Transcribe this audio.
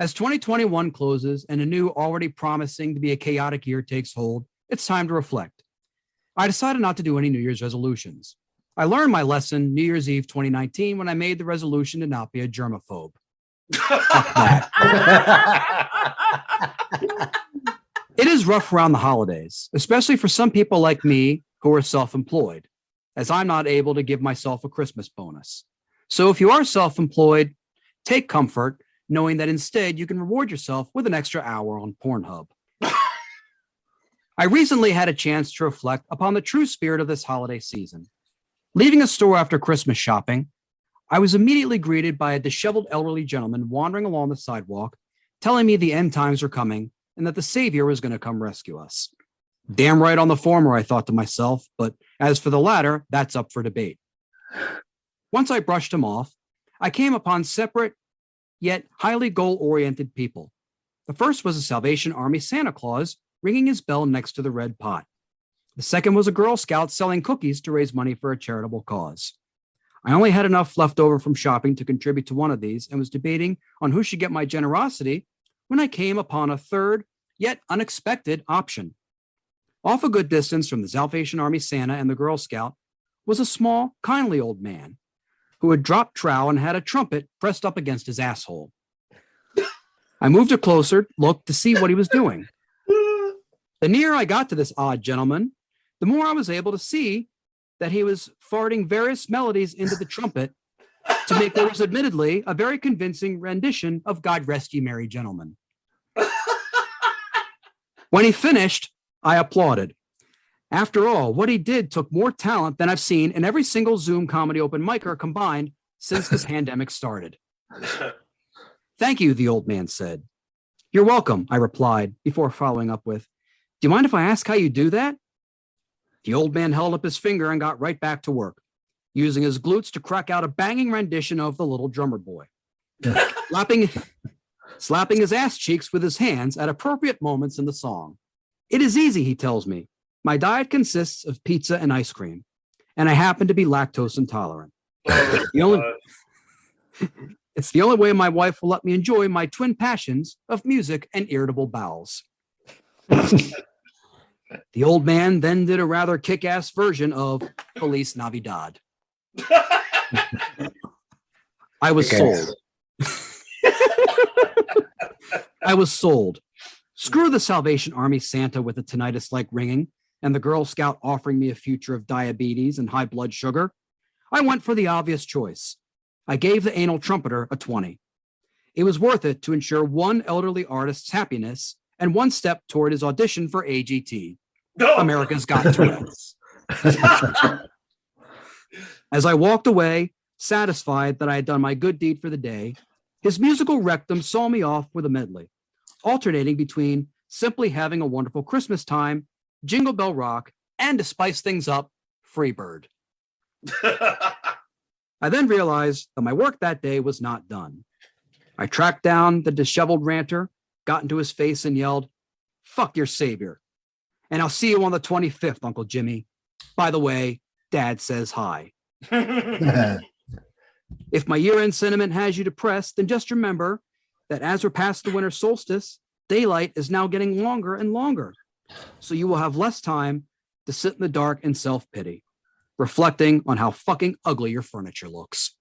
As 2021 closes and a new, already promising to be a chaotic year takes hold, it's time to reflect. I decided not to do any New Year's resolutions. I learned my lesson New Year's Eve 2019 when I made the resolution to not be a germaphobe. It is rough around the holidays, especially for some people like me who are self-employed, as I'm not able to give myself a Christmas bonus. So if you are self-employed, take comfort knowing that instead you can reward yourself with an extra hour on Pornhub. I recently had a chance to reflect upon the true spirit of this holiday season. Leaving a store after Christmas shopping, I was immediately greeted by a disheveled elderly gentleman wandering along the sidewalk, telling me the end times were coming and that the Savior was going to come rescue us. Damn right on the former, I thought to myself, but as for the latter, that's up for debate. Once I brushed him off, I came upon separate yet highly goal-oriented people. The first was a Salvation Army Santa Claus ringing his bell next to the red pot. The second was a Girl Scout selling cookies to raise money for a charitable cause. I only had enough left over from shopping to contribute to one of these and was debating on who should get my generosity when I came upon a third, yet unexpected option. Off a good distance from the Salvation Army Santa and the Girl Scout was a small, kindly old man who had dropped trowel and had a trumpet pressed up against his asshole. I moved a closer look to see what he was doing. The nearer I got to this odd gentleman, the more I was able to see that he was farting various melodies into the trumpet to make what was admittedly a very convincing rendition of God Rest Ye Merry Gentlemen. When he finished, I applauded. After all, what he did took more talent than I've seen in every single Zoom comedy open micer combined since the pandemic started. Thank you, the old man said. You're welcome, I replied before following up with, do you mind if I ask how you do that? The old man held up his finger and got right back to work, using his glutes to crack out a banging rendition of The Little Drummer Boy, slapping his ass cheeks with his hands at appropriate moments in the song. It is easy, he tells me. My diet consists of pizza and ice cream, and I happen to be lactose intolerant. It's the only way my wife will let me enjoy my twin passions of music and irritable bowels. The old man then did a rather kick-ass version of Feliz Navidad. I was sold. I was sold. Screw the Salvation Army Santa with a tinnitus-like ringing and the Girl Scout offering me a future of diabetes and high blood sugar. I went for the obvious choice. I gave the anal trumpeter a 20. It was worth it to ensure one elderly artist's happiness and one step toward his audition for AGT, America's Got Tourette's. As I walked away, satisfied that I had done my good deed for the day, his musical rectum saw me off with a medley, alternating between simply having a wonderful Christmas time, Jingle Bell Rock, and to spice things up, Freebird. I then realized that my work that day was not done. I tracked down the disheveled ranter, got into his face and yelled, "Fuck your savior. And I'll see you on the 25th, Uncle Jimmy. By the way, Dad says hi." If my year-end sentiment has you depressed, then just remember that as we're past the winter solstice, daylight is now getting longer and longer. So you will have less time to sit in the dark in self-pity, reflecting on how fucking ugly your furniture looks.